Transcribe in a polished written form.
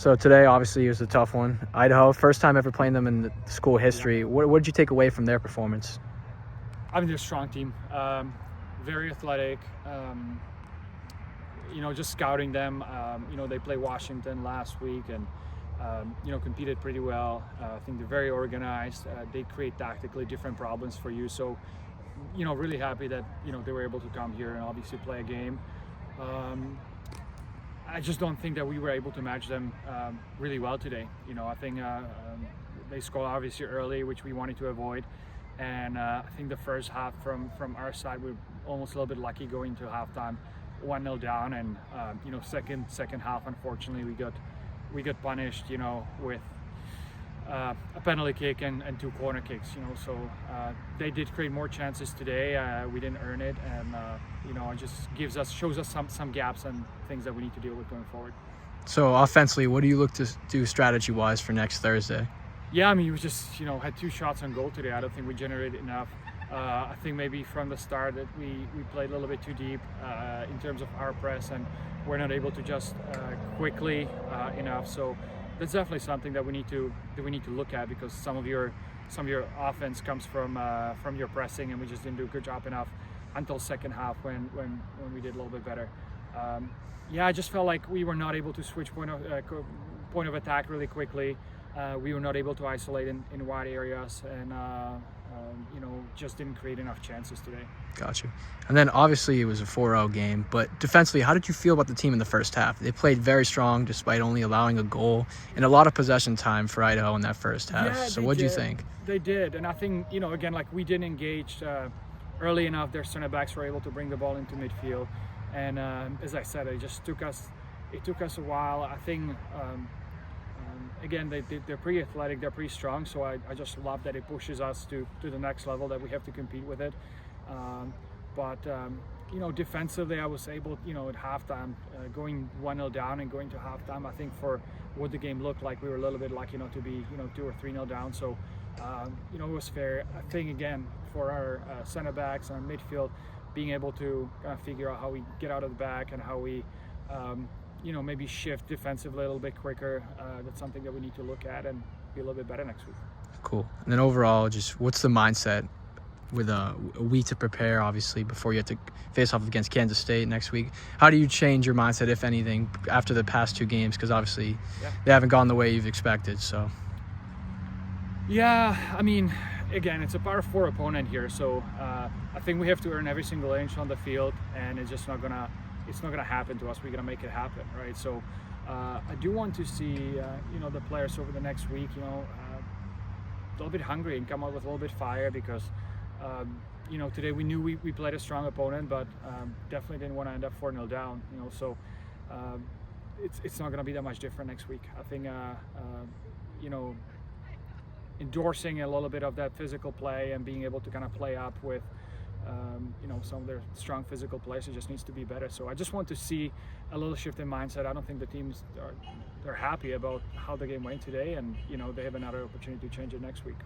So today, obviously, was a tough one. Idaho, first time ever playing them in the school history. Yeah. What did you take away from their performance? I mean, they're a strong team, very athletic. Just scouting them. They played Washington last week and competed pretty well. I think they're very organized. They create tactically different problems for you. So, really happy that they were able to come here and obviously play a game. I just don't think that we were able to match them really well today. I think they scored obviously early, which we wanted to avoid. And I think the first half from our side, we were almost a little bit lucky going to halftime, 1-0 down. And second half, unfortunately, we got punished, with a penalty kick and 2 corner kicks. So they did create more chances today. We didn't earn it, and it just shows us some gaps and things that we need to deal with going forward. So offensively, what do you look to do strategy-wise for next Thursday? Yeah, I mean, we just had 2 shots on goal today. I don't think we generated enough. I think maybe from the start that we played a little bit too deep in terms of our press, and we're not able to just quickly enough. So that's definitely something that we need to look at, because some of your offense comes from your pressing, and we just didn't do a good job enough until second half when we did a little bit better. I just felt like we were not able to switch point of attack really quickly. We were not able to isolate in wide areas, and just didn't create enough chances today. Gotcha. And then obviously it was a 4-0 game, but defensively, how did you feel about the team in the first half? They played very strong despite only allowing a goal and a lot of possession time for Idaho in that first half. Yeah, so what do you think? They did, and I think, again, like, we didn't engage early enough. Their center backs were able to bring the ball into midfield, and as I said, it took us a while. I think again, they're pretty athletic, they're pretty strong, so I just love that it pushes us to the next level, that we have to compete with it. Defensively, I was able, at halftime, going 1-0 down and going to halftime, I think for what the game looked like, we were a little bit lucky not to be, 2 or 3-0 down. So, it was fair. I think, again, for our center backs and our midfield, being able to kind of figure out how we get out of the back and how we maybe shift defensively a little bit quicker. That's something that we need to look at and be a little bit better next week. Cool. And then overall, just what's the mindset with a week to prepare, obviously, before you have to face off against Kansas State next week? How do you change your mindset, if anything, after the past 2 games? Because obviously they haven't gone the way you've expected. So. Yeah, I mean, again, it's a Power 4 opponent here, so I think we have to earn every single inch on the field, and it's just not gonna happen to us. We're gonna make it happen, right? So I do want to see the players over the next week, a little bit hungry and come out with a little bit fire, because today we knew we played a strong opponent, but definitely didn't want to end up 4-0 down. So it's not gonna be that much different next week. I think endorsing a little bit of that physical play and being able to kind of play up with some of their strong physical players, it just needs to be better. So I just want to see a little shift in mindset. I don't think the teams are happy about how the game went today, and they have another opportunity to change it next week.